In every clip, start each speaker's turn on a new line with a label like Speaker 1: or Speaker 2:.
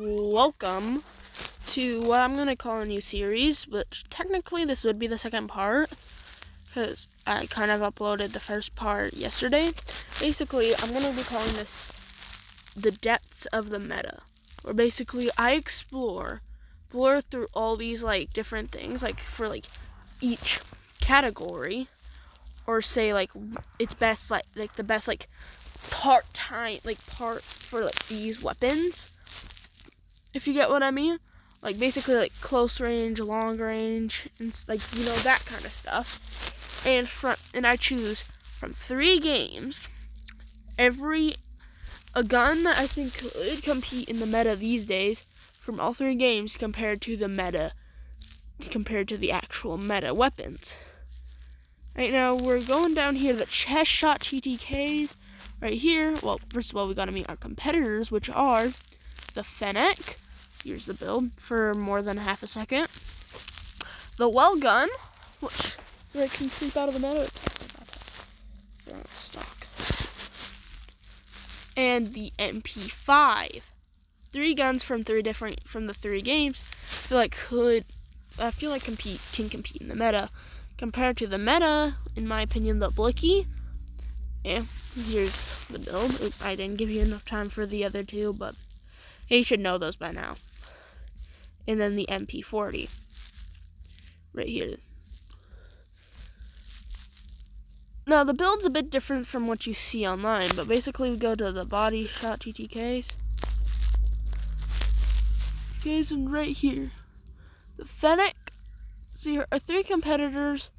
Speaker 1: Welcome to what I'm going to call a new series, but technically this would be the second part, because I kind of uploaded the first part yesterday. Basically, I'm going to be calling this The Depths of the Meta, where basically I explore through all these, different things, for, each category, or say, it's best, the best, part for, these weapons, if you get what I mean. Basically, close range, long range, and, that kind of stuff. And I choose from 3 games, a gun that I think could compete in the meta these days from all 3 games compared to the actual meta weapons. Right now, we're going down here, the chest shot TTKs. Right here, well, first of all, we gotta meet our competitors, which are the Fennec. Here's the build for more than half a second. The well gun, which can creep out of the meta. They're out of stock. And the MP5. 3 guns from the 3 games. I feel like can compete in the meta. Compared to the meta, in my opinion, the Blicky. And here's the build. Oops, I didn't give you enough time for the other 2, but you should know those by now. And then the MP40. Right here. Now, the build's a bit different from what you see online, but basically we go to the body shot TTKs. Guys, and right here, the Fennec. See, our 3 competitors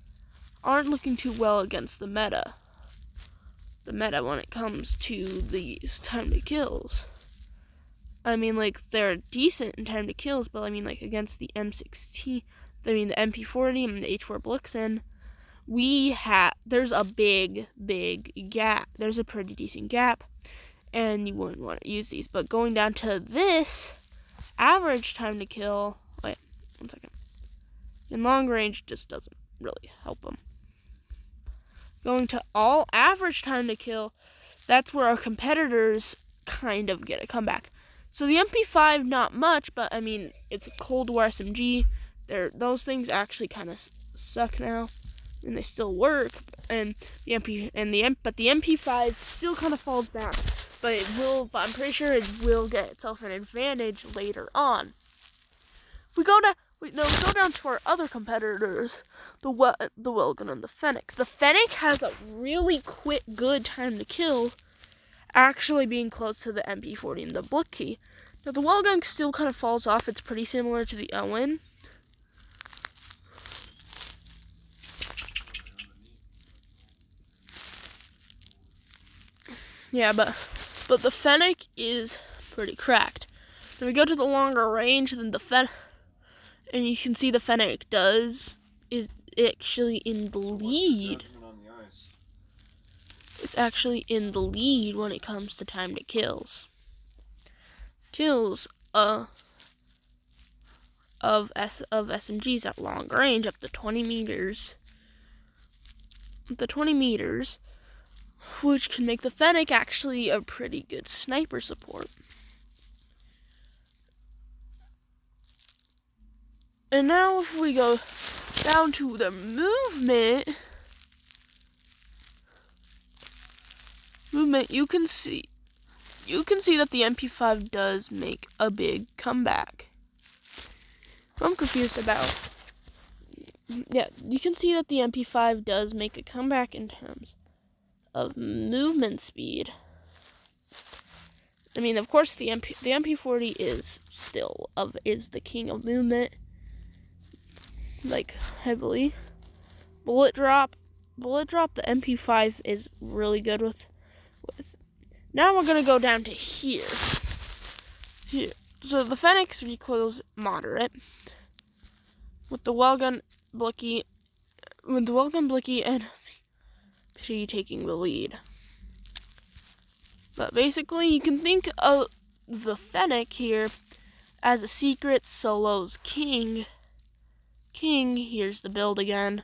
Speaker 1: aren't looking too well against the meta. The meta when it comes to these time to kills. I mean, they're decent in time to kills, but I mean, against the M16, the MP40 and the H4 Blixen, there's a big gap. There's a pretty decent gap, and you wouldn't want to use these. But going down to this average time to kill, wait, 1 second. In long range, just doesn't really help them. Going to all average time to kill, that's where our competitors kind of get a comeback. So the MP5, not much, but I mean, it's a Cold War SMG. Those things actually kind of suck now, and they still work. And the MP5 still kind of falls back, but I'm pretty sure it will get itself an advantage later on. We go down to our other competitors, the Welgun and the Fennec. The Fennec has a really good time to kill, actually being close to the MP40 and the Blicky. Now, the Welgun still kind of falls off. It's pretty similar to the Owen. Yeah, but the Fennec is pretty cracked. Then we go to the longer range than the Fennec. And you can see the Fennec is actually in the lead. It's actually in the lead when it comes to time to kills. Kills of SMGs at long range up to 20 meters. Which can make the Fennec actually a pretty good sniper support. And now if we go down to the movement, you can see that the MP5 does make a big comeback. I'm confused about. Yeah, you can see that the MP5 does make a comeback in terms of movement speed. I mean, of course, the MP40 is the king of movement. Heavily. Bullet drop, the MP5 is really good with. Now we're gonna go down to here. So the Fennec's recoil's moderate. With the Welgun Blicky, and she taking the lead. But basically, you can think of the Fennec here as a secret solos king. Here's the build again,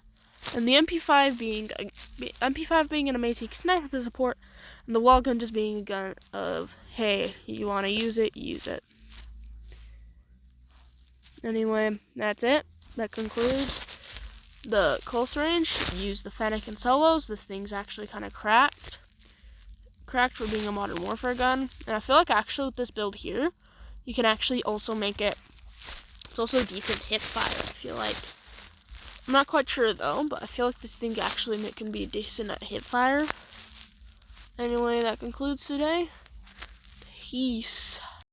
Speaker 1: and the MP5 being an amazing sniper support, and the Welgun just being a gun of, hey, you want to use it, use it. Anyway, that's it. That concludes the close range. Use the Fennec in solos. This thing's actually kind of cracked for being a Modern Warfare gun. And I feel like actually with this build here, you can actually also make it, it's also decent hip fire, I feel like. I'm not quite sure though, but I feel like this thing actually can be decent at hip fire. Anyway, that concludes today. Peace.